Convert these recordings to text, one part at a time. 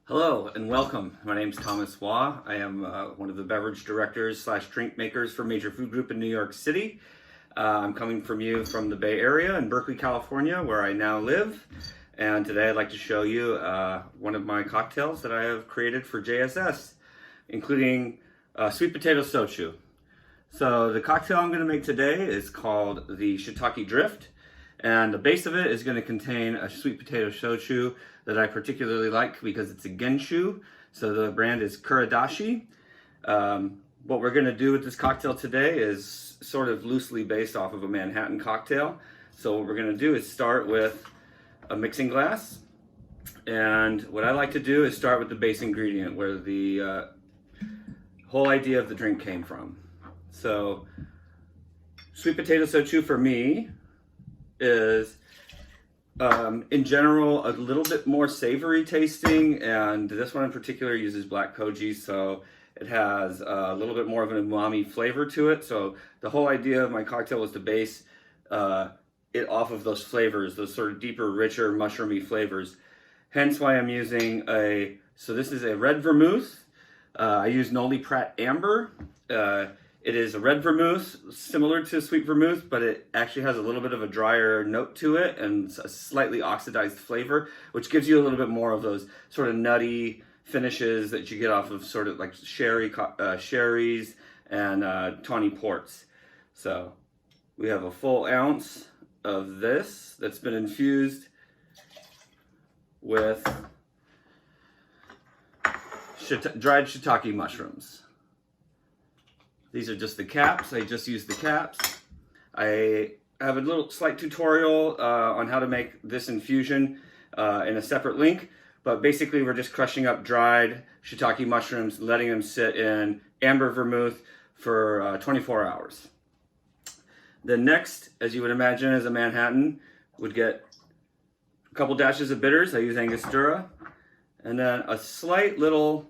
Hello and welcome. My name is Thomas Waugh. I am one of the beverage directors / drink makers for a major food group in New York City. I'm coming from the Bay Area in Berkeley, California, where I now live. And today I'd like to show you one of my cocktails that I have created for JSS, including sweet potato shochu. So the cocktail I'm going to make today is called the Shiitake Drift. And the base of it is going to contain a sweet potato shochu that I particularly like because it's a Genshu. So the brand is Kuradashi. What we're going to do with this cocktail today is sort of loosely based off of a Manhattan cocktail. So what we're going to do is start with a mixing glass. And what I like to do is start with the base ingredient where the whole idea of the drink came from. So sweet potato shochu for me is in general a little bit more savory tasting, and this one in particular uses black koji, so it has a little bit more of an umami flavor to it. So the whole idea of my cocktail was to base it off of those flavors, those sort of deeper, richer, mushroomy flavors. Hence why I'm using so this is a red vermouth. I use Noilly Prat Ambre. It is a red vermouth, similar to sweet vermouth, but it actually has a little bit of a drier note to it and a slightly oxidized flavor, which gives you a little bit more of those sort of nutty finishes that you get off of sort of like sherries and tawny ports. So we have a full ounce of this that's been infused with dried shiitake mushrooms. These are just the caps. I just use the caps. I have a little slight tutorial on how to make this infusion in a separate link, but basically we're just crushing up dried shiitake mushrooms, letting them sit in amber vermouth for 24 hours. Then next, as you would imagine as a Manhattan, would get a couple dashes of bitters. I use Angostura. And then a slight little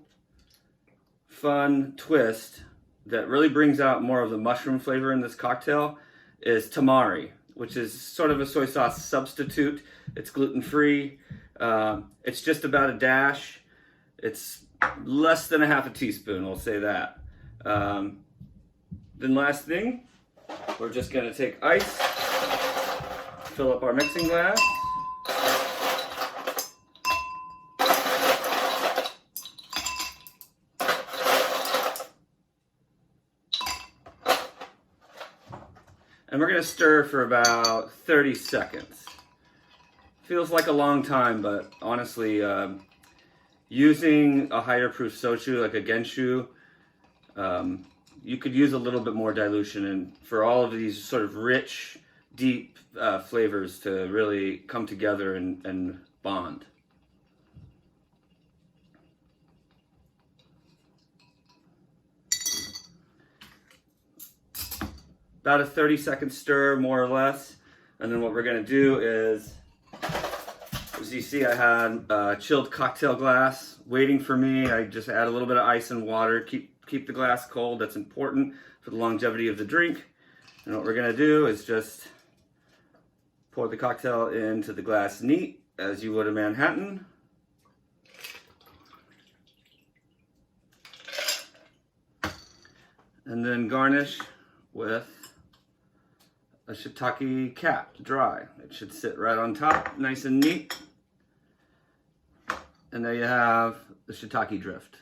fun twist that really brings out more of the mushroom flavor in this cocktail is tamari, which is sort of a soy sauce substitute. It's gluten-free. It's just about a dash. It's less than a half a teaspoon, we'll say that. Then last thing, we're just gonna take ice, fill up our mixing glass. And we're going to stir for about 30 seconds. Feels like a long time, but honestly, using a higher proof shochu like a Genshu, you could use a little bit more dilution and for all of these sort of rich, deep flavors to really come together and bond. About a 30-second stir, more or less. And then what we're gonna do is, as you see, I had a chilled cocktail glass waiting for me. I just add a little bit of ice and water, keep the glass cold. That's important for the longevity of the drink. And what we're gonna do is just pour the cocktail into the glass neat, as you would a Manhattan. And then garnish with a shiitake cap, dry. It should sit right on top, nice and neat. And there you have the Shiitake Drift.